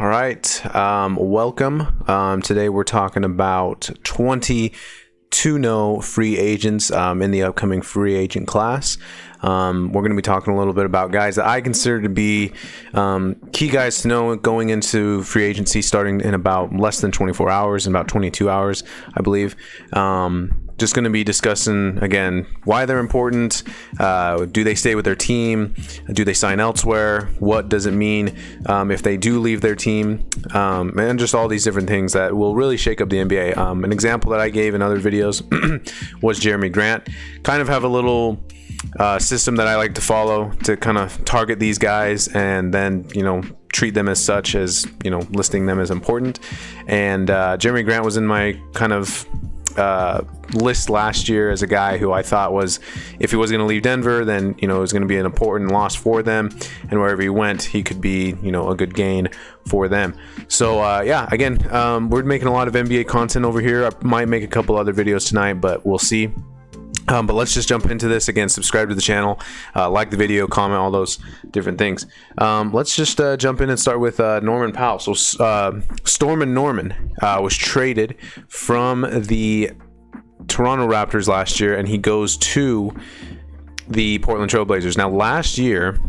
All right. Welcome. Today we're talking about 22 free agents in the upcoming free agent class. We're going to be talking a little bit about guys that I consider to be key guys to know going into free agency starting in about less than 24 hours, in about 22 hours, I believe. Just going to be discussing, again, why they're important. Do they stay with their team? Do they sign elsewhere? What does it mean if they do leave their team? And just all these different things that will really shake up the NBA. An example that I gave in other videos was Jerami Grant. Kind of have a little system that I like to follow to kind of target these guys and then, treat them as such, as, listing them as important. And Jerami Grant was in my kind of list last year as a guy who I thought was, if he was going to leave Denver, then it was going to be an important loss for them, and wherever he went he could be a good gain for them. So again, we're making a lot of NBA content over here. I might make a couple other videos tonight, but we'll see. But let's just jump into this. Again, subscribe to the channel, like the video, comment, all those different things. Let's just jump in and start with Norman Powell. So Stormin' Norman was traded from the Toronto Raptors last year, and he goes to the Portland Trail Blazers. Now, last year,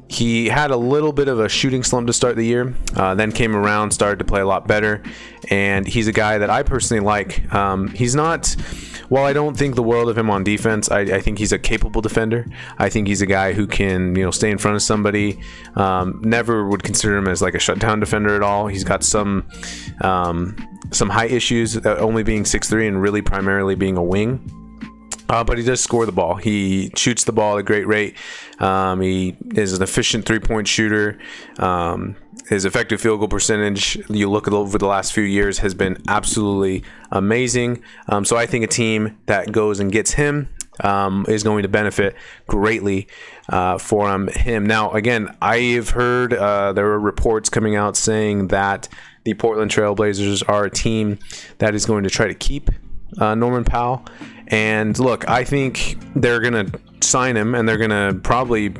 he had a little bit of a shooting slump to start the year, then came around, started to play a lot better, and he's a guy that I personally like. He's not... While I don't think the world of him on defense, I think he's a capable defender. I think he's a guy who can, stay in front of somebody. Never would consider him as like a shutdown defender at all. He's got some height issues, only being 6'3" and really primarily being a wing. But he does score the ball. He shoots the ball at a great rate. He is an efficient three-point shooter. His effective field goal percentage, you look at over the last few years, has been absolutely amazing. So I think a team that goes and gets him is going to benefit greatly from him. Now, again, I've heard there are reports coming out saying that the Portland Trail Blazers are a team that is going to try to keep Norman Powell. And look, I think they're going to sign him, and they're going to probably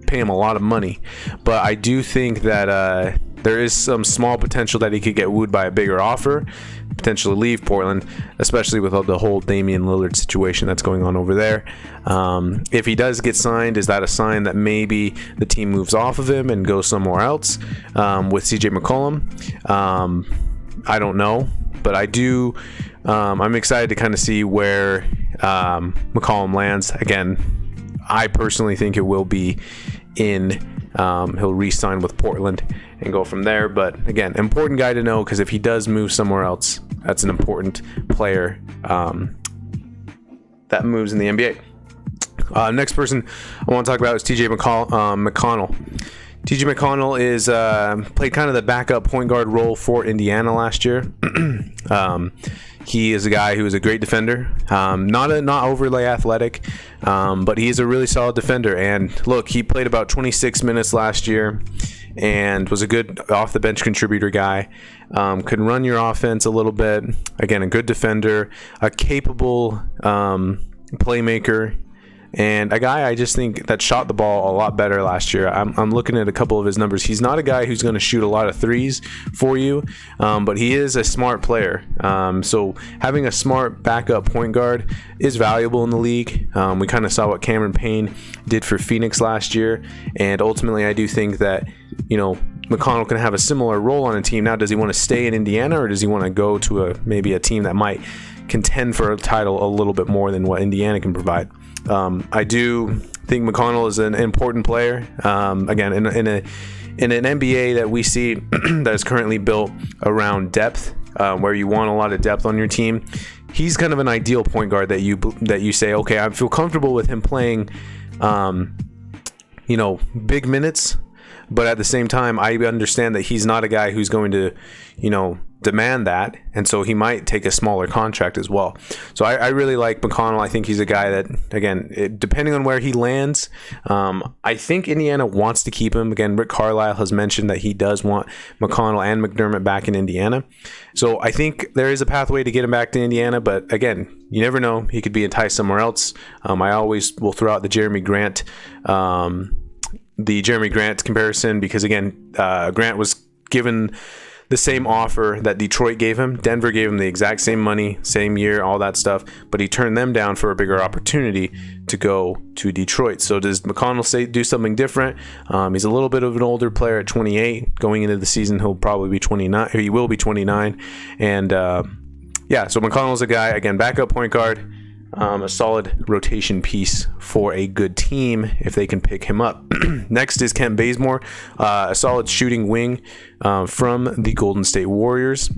pay him a lot of money. But I do think that there is some small potential that he could get wooed by a bigger offer, potentially leave Portland, especially with the whole Damian Lillard situation that's going on over there. If he does get signed, is that a sign that maybe the team moves off of him and goes somewhere else with CJ McCollum? I don't know, but I do... I'm excited to kind of see where McCollum lands. Again, I personally think it will be in... he'll re-sign with Portland and go from there. But again, important guy to know, because if he does move somewhere else, that's an important player that moves in the NBA. Next person I want to talk about is TJ McConnell. TJ McConnell is played kind of the backup point guard role for Indiana last year. He is a guy who is a great defender, not overly athletic, but he is a really solid defender. And look, he played about 26 minutes last year and was a good off the bench contributor guy. Could run your offense a little bit. Again, a good defender, a capable playmaker, and a guy I just think that shot the ball a lot better last year. I'm looking at a couple of his numbers. He's not a guy who's going to shoot a lot of threes for you, but he is a smart player. So having a smart backup point guard is valuable in the league. We kind of saw what Cameron Payne did for Phoenix last year, and ultimately I do think that McConnell can have a similar role on a team. Now, does he want to stay in Indiana, or does he want to go to maybe a team that might contend for a title a little bit more than what Indiana can provide? I do think McConnell is an important player. Again, in an NBA that we see that is currently built around depth, where you want a lot of depth on your team, he's kind of an ideal point guard that you say, okay, I feel comfortable with him playing, big minutes, but at the same time, I understand that he's not a guy who's going to, demand that, and so he might take a smaller contract as well. So I really like McConnell. I think he's a guy that, again, depending on where he lands, I think Indiana wants to keep him. Again, Rick Carlisle has mentioned that he does want McConnell and McDermott back in Indiana. So I think there is a pathway to get him back to Indiana, but again, you never know. He could be enticed somewhere else. I always will throw out the Jerami Grant the Jeremy Grant comparison because, again, Grant was given the same offer that Detroit gave him. Denver gave him the exact same money, same year, all that stuff, but he turned them down for a bigger opportunity to go to Detroit. So does McConnell do something different? He's a little bit of an older player at 28. Going into the season, he'll probably be 29. He will be 29. And so McConnell's a guy, again, backup point guard, a solid rotation piece for a good team if they can pick him up. Next is Kent Bazemore, a solid shooting wing from the Golden State Warriors.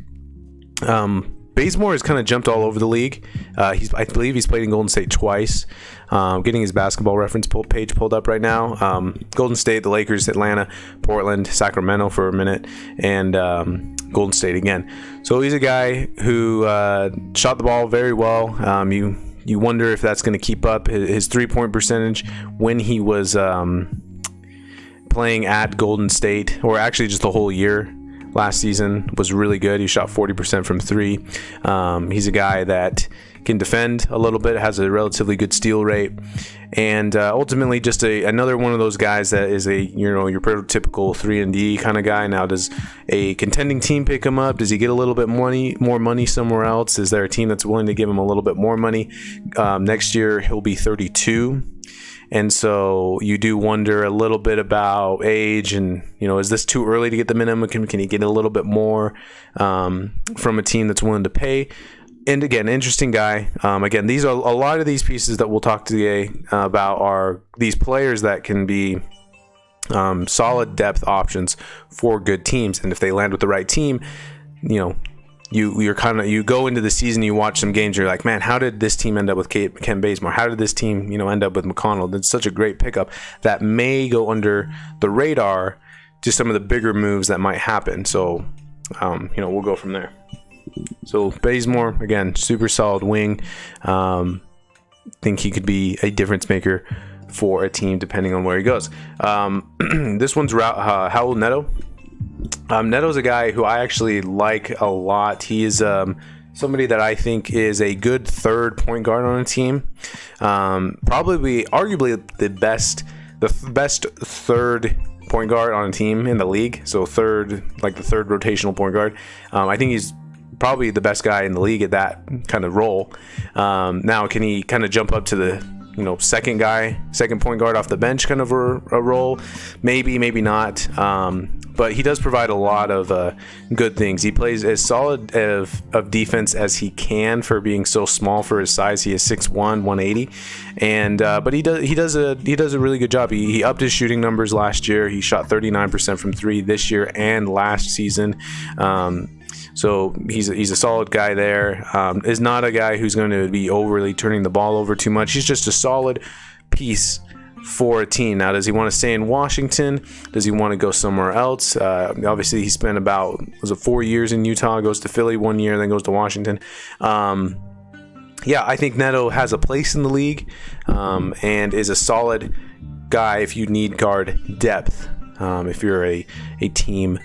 Bazemore has kind of jumped all over the league. I believe he's played in Golden State twice. Getting his basketball reference page pulled up right now. Golden State, the Lakers, Atlanta, Portland, Sacramento for a minute, and Golden State again. So he's a guy who shot the ball very well. You wonder if that's going to keep up. His three-point percentage when he was playing at Golden State, or actually just the whole year last season, was really good. He shot 40% from three. He's a guy that can defend a little bit, has a relatively good steal rate, and ultimately just another one of those guys that is your prototypical 3-and-D kind of guy. Now, does a contending team pick him up? Does he get a little bit more money somewhere else? Is there a team that's willing to give him a little bit more money? Next year he'll be 32. And so you do wonder a little bit about age and, is this too early to get the minimum? Can he get a little bit more from a team that's willing to pay? And again, interesting guy. Again, these are a lot of these pieces that we'll talk today about are these players that can be solid depth options for good teams. And if they land with the right team, you go into the season, you watch some games, you're like, man, how did this team end up with Kent Bazemore? How did this team, end up with McConnell? It's such a great pickup that may go under the radar to some of the bigger moves that might happen. So, we'll go from there. So Bazemore, again, super solid wing. Think he could be a difference maker for a team depending on where he goes. This one's Raul Neto. Neto's a guy who I actually like a lot. He is somebody that I think is a good third point guard on a team. Arguably the best third point guard on a team in the league. So the third rotational point guard. I think he's probably the best guy in the league at that kind of role. Now, can he kind of jump up to the second point guard off the bench kind of a role? Maybe not. But he does provide a lot of good things. He plays as solid of defense as he can for being so small for his size. He is 6'1", 180, and but he does a really good job. He upped his shooting numbers last year. He shot 39% from three this year and last season. So he's a solid guy there. Is not a guy who's going to be overly turning the ball over too much. He's just a solid piece for a team. Now, does he want to stay in Washington? Does he want to go somewhere else? Obviously, he spent about 4 years in Utah, goes to Philly 1 year, then goes to Washington. I think Neto has a place in the league and is a solid guy if you need guard depth. If you're a team,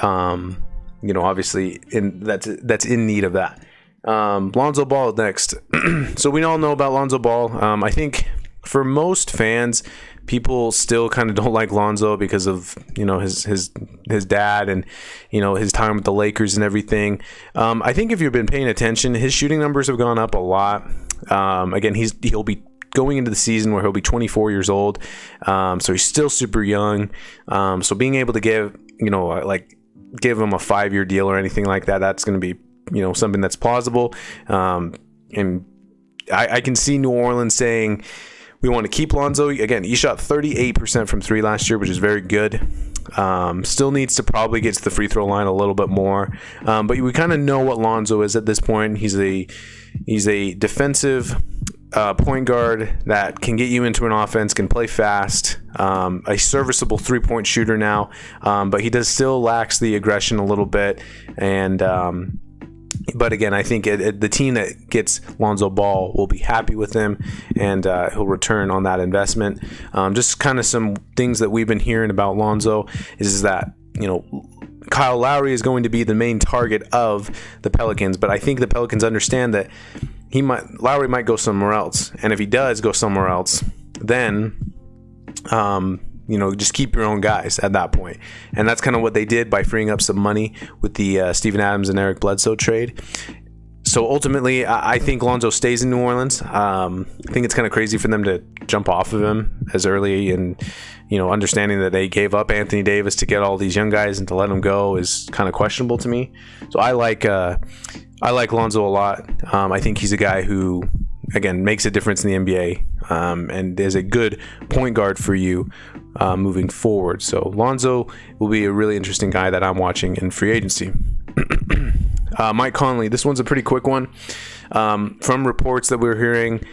obviously that's in need of that. Lonzo Ball next. So we all know about Lonzo Ball. I think for most fans, people still kind of don't like Lonzo because of his dad and his time with the Lakers and everything. I think if you've been paying attention, his shooting numbers have gone up a lot. Again, he'll be going into the season where he'll be 24 years old, so he's still super young. So being able to give him a 5-year deal or anything like that, that's going to be something that's plausible. And I can see New Orleans saying, we want to keep Lonzo. Again, he shot 38% from three last year, which is very good. Still needs to probably get to the free throw line a little bit more. But we kind of know what Lonzo is at this point. He's a defensive point guard that can get you into an offense, can play fast, a serviceable three-point shooter now. But he still lacks the aggression a little bit. And but again, I think the team that gets Lonzo Ball will be happy with him, and he'll return on that investment. Just kind of some things that we've been hearing about Lonzo is that Kyle Lowry is going to be the main target of the Pelicans, but I think the Pelicans understand that Lowry might go somewhere else, and if he does go somewhere else, then just keep your own guys at that point. And that's kind of what they did by freeing up some money with the Steven Adams and Eric Bledsoe trade. So ultimately, I think Lonzo stays in New Orleans. I think it's kind of crazy for them to jump off of him as early, and understanding that they gave up Anthony Davis to get all these young guys and to let him go is kind of questionable to me. So I like Lonzo a lot. I think he's a guy who, again, makes a difference in the NBA, and is a good point guard for you moving forward. So Lonzo will be a really interesting guy that I'm watching in free agency. Mike Conley, this one's a pretty quick one. From reports that we're hearing,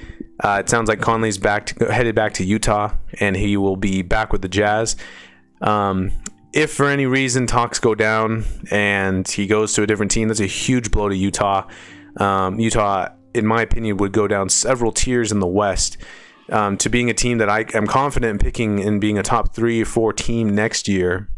it sounds like Conley's headed back to Utah, and he will be back with the Jazz. If for any reason talks go down and he goes to a different team, that's a huge blow to Utah. Utah, in my opinion, would go down several tiers in the West to being a team that I am confident in picking and being a top 3 or 4 team next year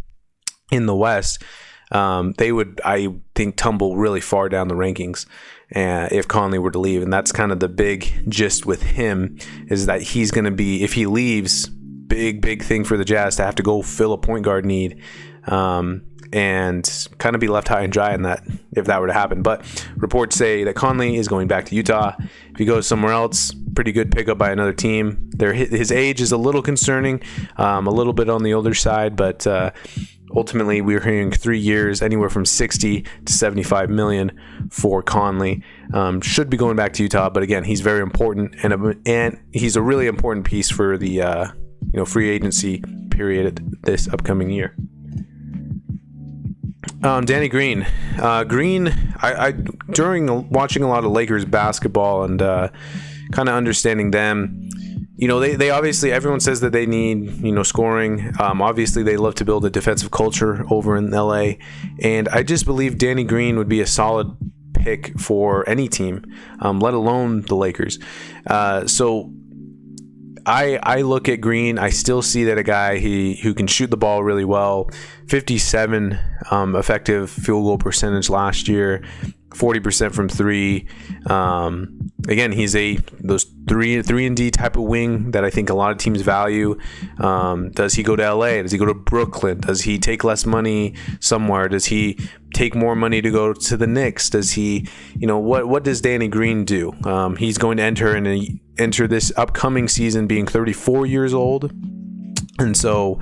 in the West. They would, I think, tumble really far down the rankings if Conley were to leave. And that's kind of the big gist with him, is that he's going to be, if he leaves, big thing for the Jazz to have to go fill a point guard need, and kind of be left high and dry in that, if that were to happen. But reports say that Conley is going back to Utah. If he goes somewhere else, pretty good pickup by another team. His age is a little concerning, a little bit on the older side, but ultimately we're hearing 3 years, anywhere from 60 to 75 million for Conley. Should be going back to Utah, but again, he's very important, and he's a really important piece for the free agency period this upcoming year. Danny Green. I during watching a lot of Lakers basketball and kind of understanding them, they obviously, everyone says that they need, scoring. Obviously, they love to build a defensive culture over in LA. And I just believe Danny Green would be a solid pick for any team, let alone the Lakers. So I look at Green. I still see that a guy who can shoot the ball really well. 57 effective field goal percentage last year, 40% from 3. Again, he's those 3-and-D type of wing that I think a lot of teams value. Does he go to LA? Does he go to Brooklyn? Does he take less money somewhere? Does he take more money to go to the Knicks? Does he, what does Danny Green do? He's going to enter this upcoming season being 34 years old. And so,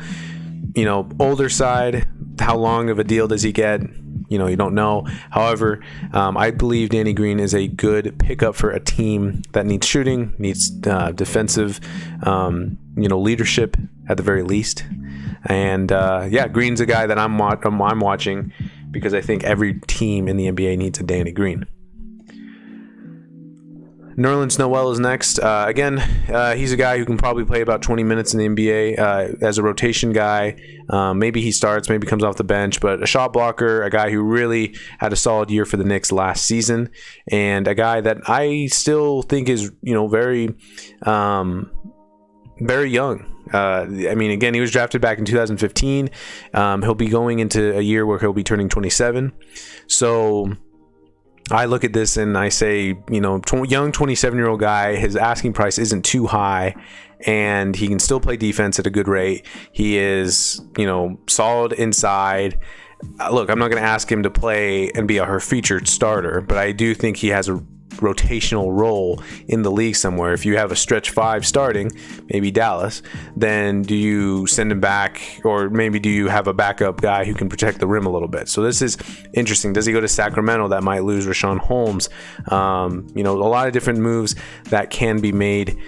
older side, how long of a deal does he get? You don't know. However, I believe Danny Green is a good pickup for a team that needs shooting, needs defensive, leadership at the very least. And Green's a guy that I'm watching because I think every team in the NBA needs a Danny Green. Nerlens Noel is next. Again, he's a guy who can probably play about 20 minutes in the NBA as a rotation guy. Maybe he starts, maybe comes off the bench, but a shot blocker, a guy who really had a solid year for the Knicks last season, and a guy that I still think is, very young. Again, he was drafted back in 2015. He'll be going into a year where he'll be turning 27. So I look at this and I say, young 27-year-old guy, his asking price isn't too high, and he can still play defense at a good rate. He is, solid inside. Look, I'm not going to ask him to play and be a featured starter, but I do think he has a rotational role in the league somewhere. If you have a stretch 5 starting, maybe Dallas, then do you send him back, or maybe do you have a backup guy who can protect the rim a little bit? So this is interesting. Does he go to Sacramento? That might lose Richaun Holmes. A lot of different moves that can be made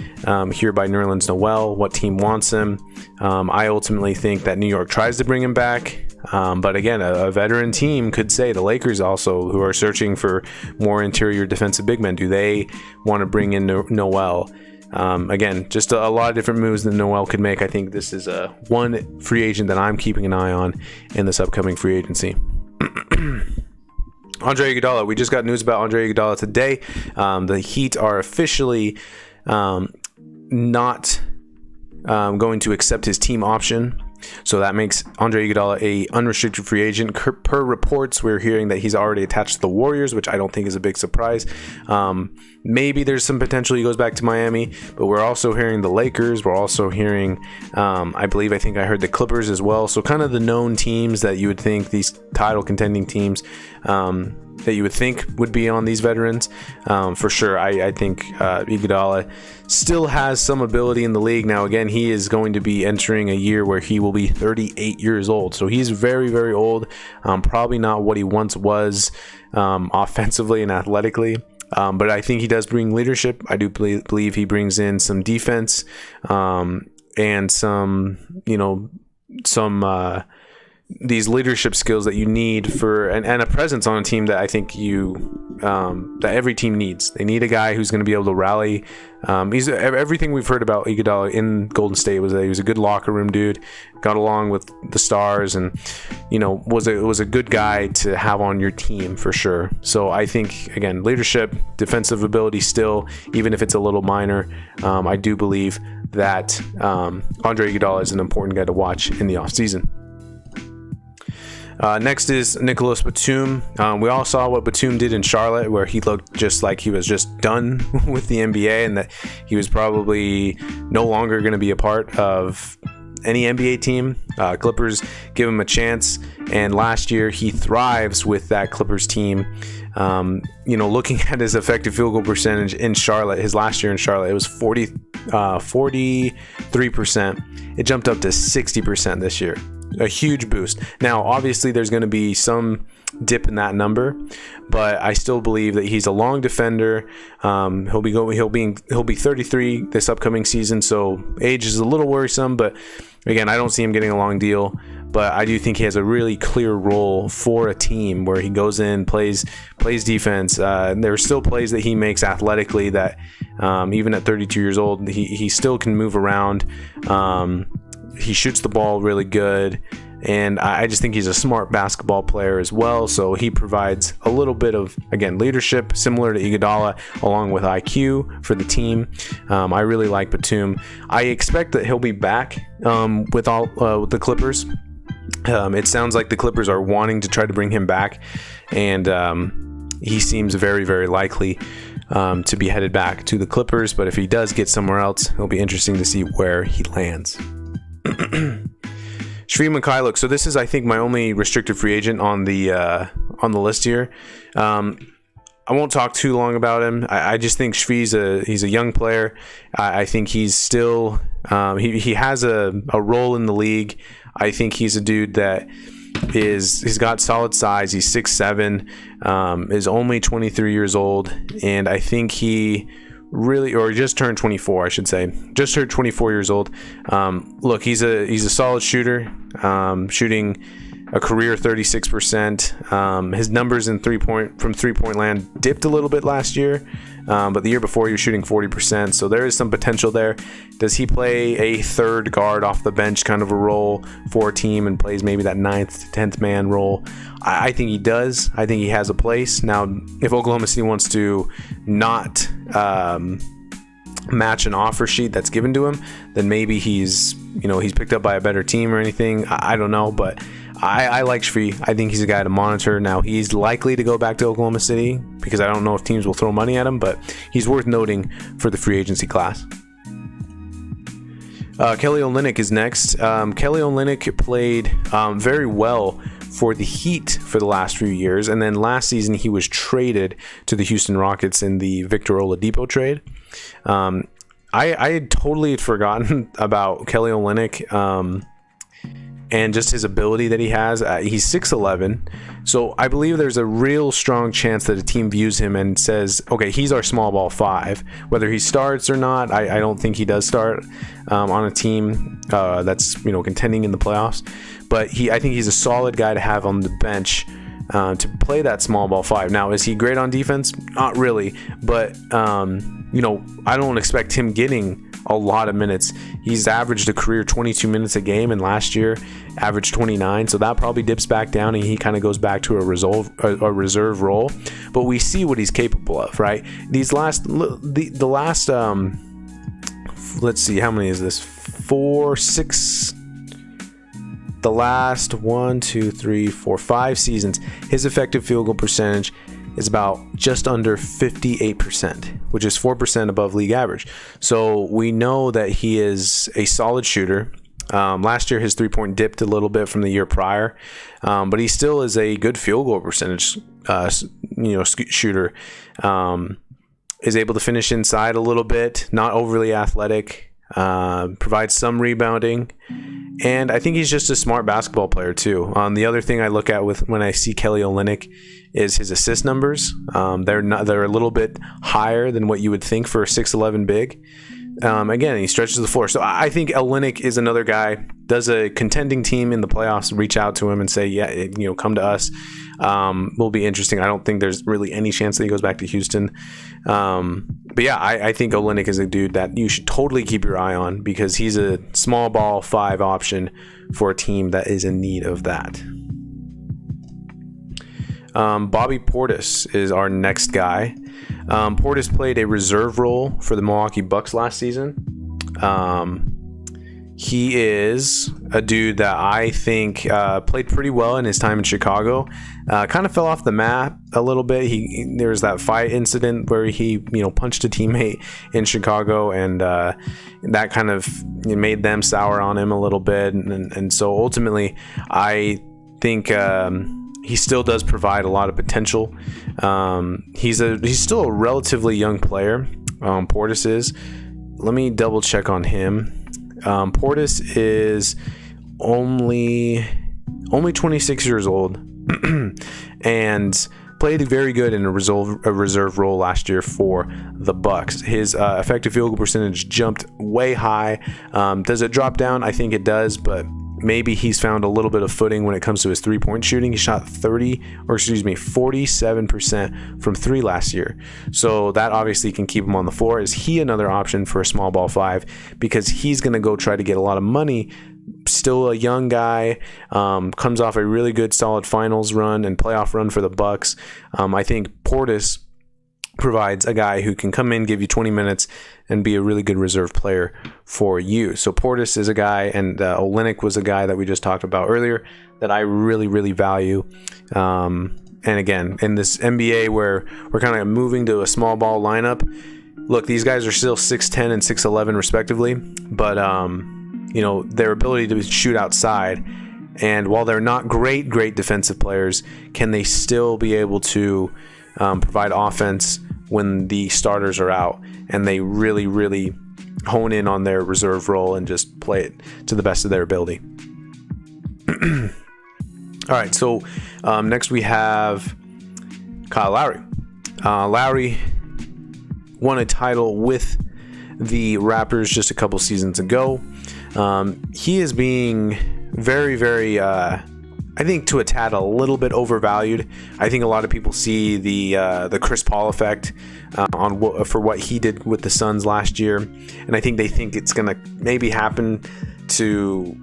here by Nerlens Noel. What team wants him? I ultimately think that New York tries to bring him back. But again, a veteran team could say, the Lakers also, who are searching for more interior defensive big men, do they want to bring in Noel? Again, just a lot of different moves that Noel could make. I think this is one free agent that I'm keeping an eye on in this upcoming free agency. Andre Iguodala. We just got news about Andre Iguodala today. The Heat are officially not going to accept his team option. So that makes Andre Iguodala a unrestricted free agent. Per reports, we're hearing that he's already attached to the Warriors, which I don't think is a big surprise. Maybe there's some potential he goes back to Miami, but we're also hearing the Lakers. We're also hearing, I think I heard the Clippers as well. So kind of the known teams that you would think, these title contending teams, that you would think would be on these veterans. For sure, I think Iguodala still has some ability in the league. Now, again, he is going to be entering a year where he will be 38 years old. So he's very, very old. Probably not what he once was offensively and athletically. But I think he does bring leadership. I do believe he brings in some defense and some, these leadership skills that you need for and a presence on a team that I think that every team needs. They need a guy who's going to be able to rally. He's everything we've heard about Iguodala in Golden State was that he was a good locker room dude, got along with the stars, and was a good guy to have on your team for sure. So I think, again, leadership, defensive ability still, even if it's a little minor. I do believe that Andre Iguodala is an important guy to watch in the offseason. Next is Nicolas Batum. We all saw what Batum did in Charlotte, where he looked just like he was just done with the NBA and that he was probably no longer going to be a part of any NBA team. Clippers give him a chance, and last year he thrives with that Clippers team. Looking at his effective field goal percentage in Charlotte, his last year in Charlotte, it was 43%. It jumped up to 60% this year. A huge boost. Now, obviously, there's going to be some dip in that number, but I still believe that he's a long defender. He'll be 33 this upcoming season, so age is a little worrisome. But again, I don't see him getting a long deal. But I do think he has a really clear role for a team where he goes in, plays defense. There are still plays that he makes athletically that even at 32 years old, he still can move around. He shoots the ball really good, and I just think he's a smart basketball player as well. So he provides a little bit of, again, leadership similar to Iguodala, along with IQ for the team. I really like Batum. I expect that he'll be back with the Clippers. It sounds like the Clippers are wanting to try to bring him back, and he seems very, very likely to be headed back to the Clippers. But if he does get somewhere else, it'll be interesting to see where he lands. Svi Mykhailiuk. So this is, I think, my only restricted free agent on the list here. I won't talk too long about him. I just think Svi's he's a young player. I think he's still he has a role in the league. I think he's a dude that he's got solid size. He's 6'7", is only 23 years old, and I think he just turned 24, I should say. Just turned 24 years old. Look, he's a solid shooter, shooting a career 36%. His numbers in from three-point land dipped a little bit last year, but the year before he was shooting 40%, so there is some potential there. Does he play a third guard off the bench kind of a role for a team and plays maybe that 9th to 10th man role? I think he does. I think he has a place. Now, if Oklahoma City wants to not match an offer sheet that's given to him, then maybe he's picked up by a better team or anything. I don't know, but I like Svi. I think he's a guy to monitor. Now, he's likely to go back to Oklahoma City because I don't know if teams will throw money at him, but he's worth noting for the free agency class. Kelly Olynyk is next. Kelly Olynyk played very well for the Heat for the last few years, and then last season he was traded to the Houston Rockets in the Victor Oladipo trade. I had totally forgotten about Kelly Olynyk and just his ability that he has. He's 6'11", so I believe there's a real strong chance that a team views him and says, okay, he's our small ball 5. Whether he starts or not, I don't think he does start on a team that's contending in the playoffs. But I think he's a solid guy to have on the bench to play that small ball 5. Now, is he great on defense? Not really, but I don't expect him getting a lot of minutes. He's averaged a career 22 minutes a game, and last year averaged 29, so that probably dips back down and he kind of goes back to a reserve role. But we see what he's capable of, right? Let's see, how many is this? 6 the last 5 seasons, his effective field goal percentage is about just under 58%, which is 4% above league average. So we know that he is a solid shooter. Last year, his 3-point dipped a little bit from the year prior, but he still is a good field goal percentage, shooter. Is able to finish inside a little bit, not overly athletic, provides some rebounding, and I think he's just a smart basketball player too. The other thing I look at when I see Kelly Olynyk is his assist numbers. They're a little bit higher than what you would think for a 6'11" big. Again, he stretches the floor. So I think Olynyk is another guy. Does a contending team in the playoffs reach out to him and say, yeah, come to us? Will be interesting. I don't think there's really any chance that he goes back to Houston. But yeah, I think Olynyk is a dude that you should totally keep your eye on because he's a small ball 5 option for a team that is in need of that. Bobby Portis is our next guy. Portis played a reserve role for the Milwaukee Bucks last season. He is a dude that I think played pretty well in his time in Chicago. Kind of fell off the map a little bit. There was that fight incident where he punched a teammate in Chicago, and that kind of made them sour on him a little bit. And so ultimately, I think he still does provide a lot of potential. He's still a relatively young player. Portis is. Let me double check on him. Portis is only 26 years old and played very good in a reserve role last year for the Bucks. His effective field goal percentage jumped way high. Does it drop down? I think it does, but maybe he's found a little bit of footing when it comes to his 3-point shooting. He shot 47% from 3 last year. So that obviously can keep him on the floor. Is he another option for a small ball 5? Because he's going to go try to get a lot of money. Still a young guy, comes off a really good solid finals run and playoff run for the Bucks. I think Portis provides a guy who can come in, give you 20 minutes, and be a really good reserve player for you. So Portis is a guy, and Olynyk was a guy that we just talked about earlier that I really, really value. And again, in this NBA where we're kind of moving to a small ball lineup, look, these guys are still 6'10 and 6'11 respectively, but their ability to shoot outside, and while they're not great defensive players, can they still be able to provide offense when the starters are out, and they really, really hone in on their reserve role and just play it to the best of their ability. All right, so next we have Kyle Lowry. Lowry won a title with the Raptors just a couple seasons ago. He is being very, very, I think to a tad a little bit overvalued. I think a lot of people see the Chris Paul effect for what he did with the Suns last year, and I think they think it's gonna maybe happen to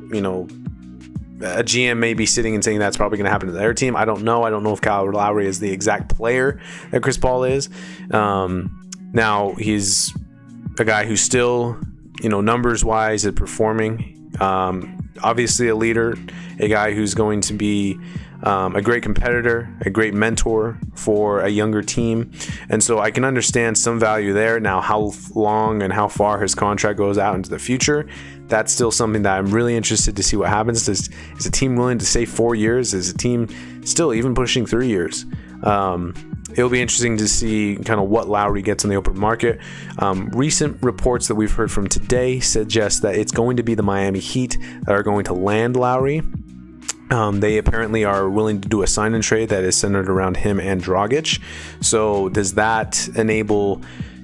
a GM may be sitting and saying that's probably going to happen to their team. I don't know. I don't know if Kyle Lowry is the exact player that Chris Paul is. Now he's a guy who's still, numbers wise is performing. Obviously a leader, a guy who's going to be a great competitor, a great mentor for a younger team. And so I can understand some value there. Now, how long and how far his contract goes out into the future, that's still something that I'm really interested to see what happens. Is a team willing to say 4 years? Is a team still even pushing 3 years? It'll be interesting to see kind of what Lowry gets on the open market. Recent reports that we've heard from today suggest that it's going to be the Miami Heat that are going to land Lowry. They apparently are willing to do a sign and trade that is centered around him and Dragic. So does that enable,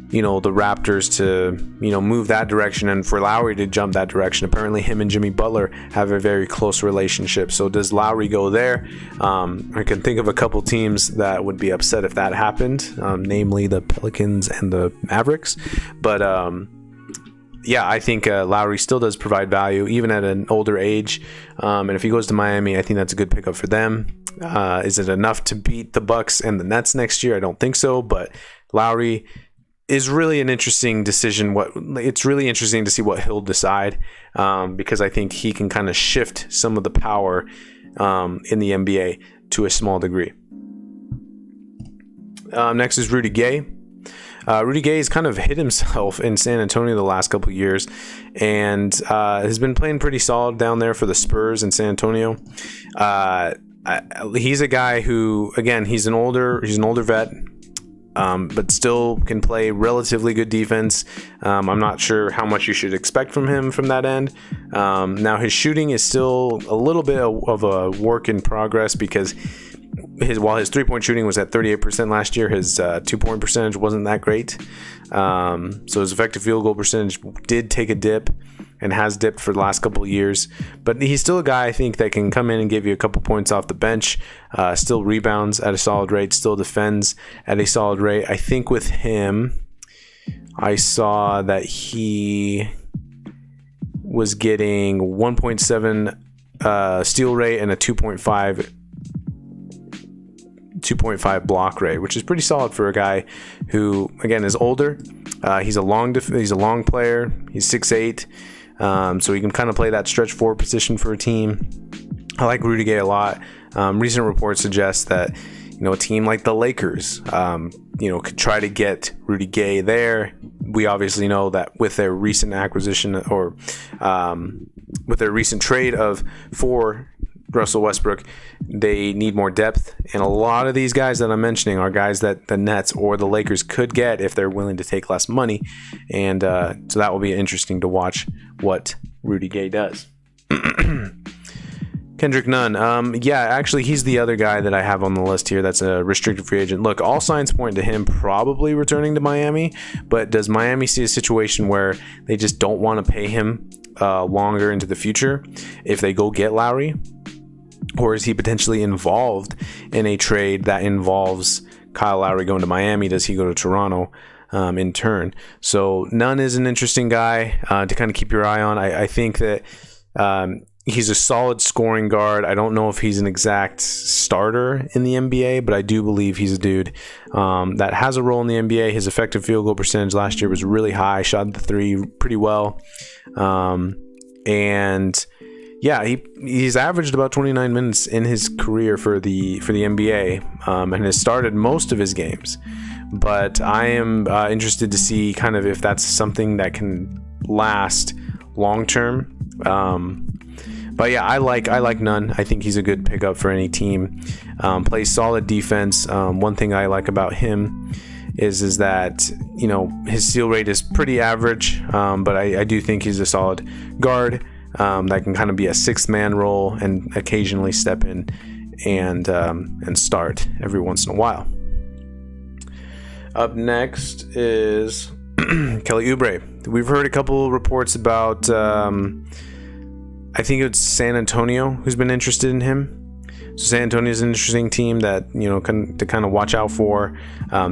the Raptors to, move that direction, and for Lowry to jump that direction? Apparently him and Jimmy Butler have a very close relationship. So does Lowry go there? I can think of a couple teams that would be upset if that happened, namely the Pelicans and the Mavericks. But I think Lowry still does provide value, even at an older age. And if he goes to Miami, I think that's a good pickup for them. Is it enough to beat the Bucks and the Nets next year? I don't think so. But Lowry is really an interesting decision. It's really interesting to see what he'll decide, because I think he can kind of shift some of the power in the NBA to a small degree. Next is Rudy Gay. Rudy Gay has kind of hit himself in San Antonio the last couple of years, and has been playing pretty solid down there for the Spurs in San Antonio. He's a guy who, again, he's an older vet, but still can play relatively good defense. I'm not sure how much you should expect from him from that end. Now his shooting is still a little bit of a work in progress, because while his 3-point shooting was at 38% last year, his 2-point percentage wasn't that great. So his effective field goal percentage did take a dip, and has dipped for the last couple of years. But he's still a guy, I think, that can come in and give you a couple points off the bench, still rebounds at a solid rate, still defends at a solid rate. I think with him, I saw that he was getting 1.7 steal rate and a 2.5 block rate, which is pretty solid for a guy who, again, is older. He's a long player. He's 6'8", so he can kind of play that stretch forward position for a team. I like Rudy Gay a lot. Recent reports suggest that a team like the Lakers, could try to get Rudy Gay there. We obviously know that with their recent acquisition, or with their recent trade for Russell Westbrook, they need more depth, and a lot of these guys that I'm mentioning are guys that the Nets or the Lakers could get if they're willing to take less money, and so that will be interesting to watch what Rudy Gay does. Kendrick Nunn, actually he's the other guy that I have on the list here that's a restricted free agent. Look, all signs point to him probably returning to Miami, but does Miami see a situation where they just don't want to pay him longer into the future if they go get Lowry? Or is he potentially involved in a trade that involves Kyle Lowry going to Miami? Does he go to Toronto in turn? So Nunn is an interesting guy to kind of keep your eye on. I think that he's a solid scoring guard. I don't know if he's an exact starter in the NBA, but I do believe he's a dude that has a role in the NBA. His effective field goal percentage last year was really high. Shot the three pretty well. And yeah, he's averaged about 29 minutes in his career for the NBA, and has started most of his games. But I am interested to see kind of if that's something that can last long term. But yeah, I like Nunn. I think he's a good pickup for any team. Plays solid defense. One thing I like about him is that his steal rate is pretty average, but I do think he's a solid guard. That can kind of be a sixth man role and occasionally step in and start every once in a while. Up next is Kelly Oubre. We've heard a couple reports about I think it's San Antonio who's been interested in him. So San Antonio is an interesting team that to kind of watch out for.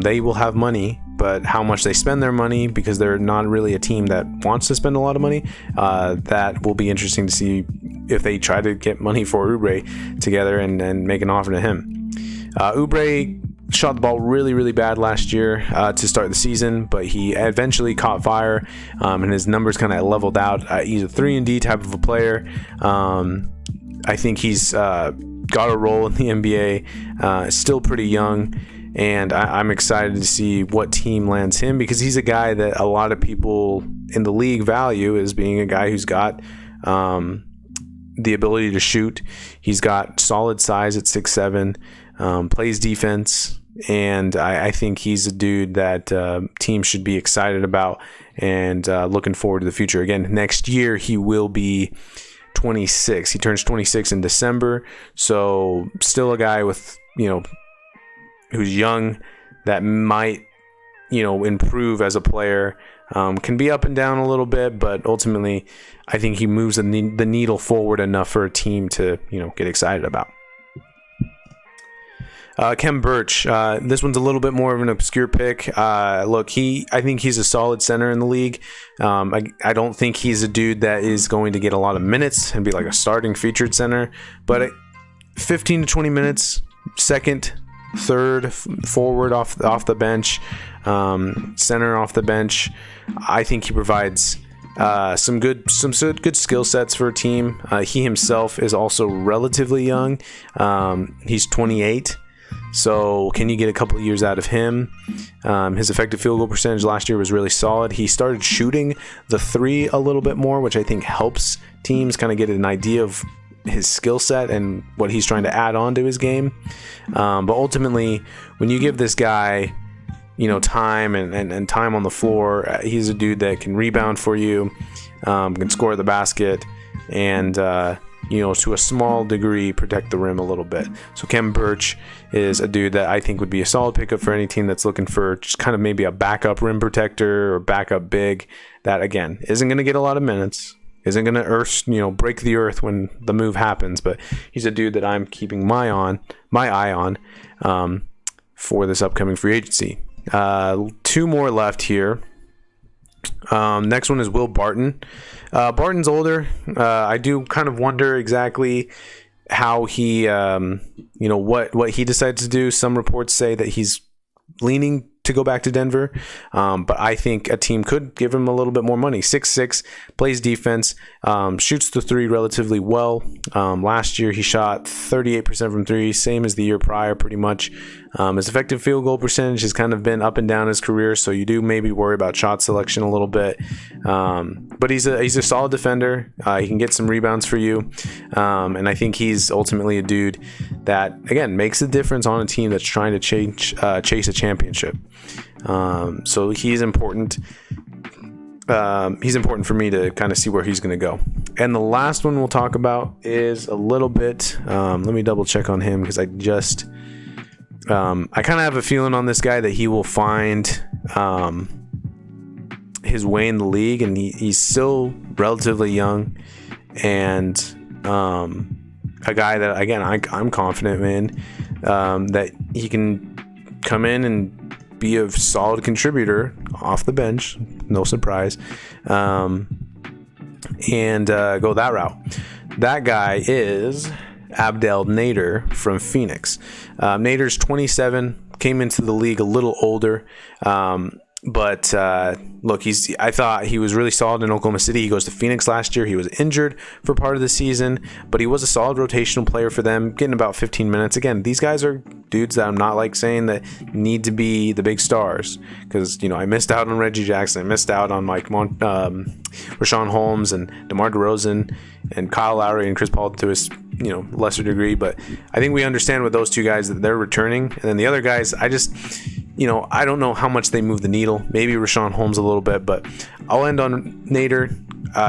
They will have money, but how much they spend their money, because they're not really a team that wants to spend a lot of money, that will be interesting to see if they try to get money for Oubre together and make an offer to him. Oubre shot the ball really, really bad last year to start the season, but he eventually caught fire, and his numbers kind of leveled out. He's a 3-and-D type of a player. I think he's got a role in the NBA, still pretty young, and I'm excited to see what team lands him, because he's a guy that a lot of people in the league value as being a guy who's got the ability to shoot. He's got solid size at 6'7", plays defense, and I think he's a dude that teams should be excited about and looking forward to the future. Again, next year he will be 26. He turns 26 in December, so still a guy with who's young, that might improve as a player. Can be up and down a little bit, but ultimately I think he moves the needle forward enough for a team to get excited about. Khem Birch, this one's a little bit more of an obscure pick. Look, I think he's a solid center in the league. I don't think he's a dude that is going to get a lot of minutes and be like a starting featured center, but 15 to 20 minutes, second third forward off the bench, center off the bench. I think he provides some good skill sets for a team. He himself is also relatively young. He's 28. So can you get a couple of years out of him? His effective field goal percentage last year was really solid. He started shooting the three a little bit more, which I think helps teams kind of get an idea of his skill set and what he's trying to add on to his game. But ultimately, when you give this guy, time and time on the floor, he's a dude that can rebound for you, can score at the basket, and to a small degree protect the rim a little bit. So Khem Birch is a dude that I think would be a solid pickup for any team that's looking for just kind of maybe a backup rim protector or backup big that, again, isn't going to get a lot of minutes, isn't going to break the earth when the move happens, but he's a dude that I'm keeping my eye on for this upcoming free agency. Two more left here. Next one is Will Barton. Barton's older. I do kind of wonder exactly how he, what he decides to do. Some reports say that he's leaning to go back to Denver, but I think a team could give him a little bit more money. 6'6", plays defense, shoots the three relatively well. Last year he shot 38% from three, same as the year prior pretty much. His effective field goal percentage has kind of been up and down his career, so you do maybe worry about shot selection a little bit. But he's a solid defender. He can get some rebounds for you, and I think he's ultimately a dude that, again, makes a difference on a team that's trying to chase a championship. So he's important. He's important for me to kind of see where he's going to go. And the last one we'll talk about is a little bit. Let me double check on him because I kind of have a feeling on this guy that he will find his way in the league, and he's still relatively young, and a guy that, again, I'm confident in, that he can come in and be a solid contributor off the bench, no surprise, and go that route. That guy is Abdel Nader from Phoenix. Nader's 27, came into the league a little older, but look, I thought he was really solid in Oklahoma City. He goes to Phoenix last year. He was injured for part of the season, but he was a solid rotational player for them, getting about 15 minutes. Again, these guys are dudes that I'm not saying that need to be the big stars, because I missed out on Reggie Jackson, I missed out on Rashawn Holmes and DeMar DeRozan and Kyle Lowry and Chris Paul to his lesser degree, but I think we understand with those two guys that they're returning. And then the other guys, I don't know how much they move the needle. Maybe Rashawn Holmes a little bit, but I'll end on Nader.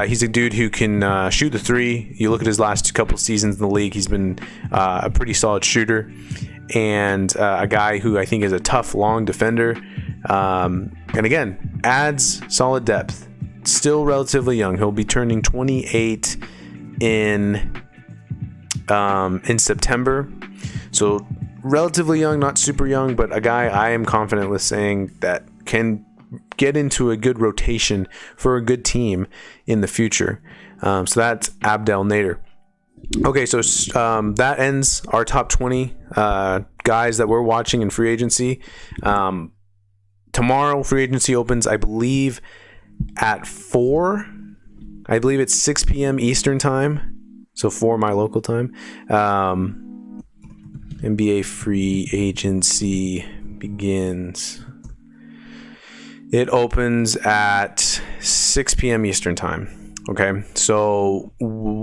He's a dude who can shoot the three. You look at his last couple of seasons in the league, he's been a pretty solid shooter, and a guy who I think is a tough, long defender. And again, adds solid depth. Still relatively young. He'll be turning 28 in September. So relatively young, not super young, but a guy I am confident with saying that can get into a good rotation for a good team in the future. So that's Abdel Nader. Okay, so that ends our top 20 guys that we're watching in free agency. Tomorrow, free agency opens, I believe, at 4. I believe it's 6 p.m. Eastern time, so 4 my local time. NBA free agency begins. It opens at 6 p.m. Eastern time. Okay, so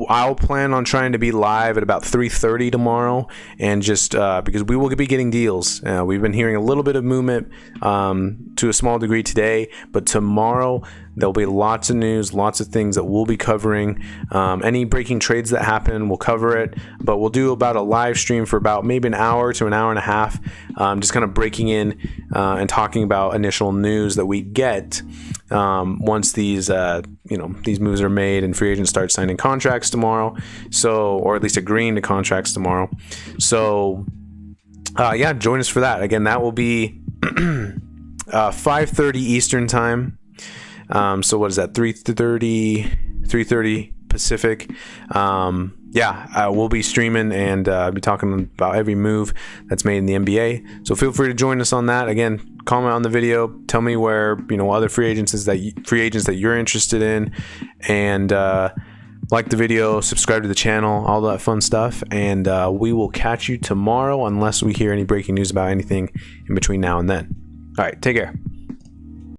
I'll plan on trying to be live at about 3:30 tomorrow, and just because we will be getting deals. We've been hearing a little bit of movement to a small degree today, but tomorrow there'll be lots of news, lots of things that we'll be covering. Any breaking trades that happen, we'll cover it, but we'll do about a live stream for about maybe an hour to an hour and a half, just kind of breaking in and talking about initial news that we get once these moves are made and free agents start signing contracts tomorrow. So, or at least agreeing to contracts tomorrow. So, join us for that. Again, that will be 5:30 Eastern time. So what is that? 3:30 Pacific. We'll be streaming and be talking about every move that's made in the NBA. So feel free to join us on that. Again, comment on the video. Tell me where other free agents that you're interested in, and like the video, subscribe to the channel, all that fun stuff. And we will catch you tomorrow, unless we hear any breaking news about anything in between now and then. All right, take care.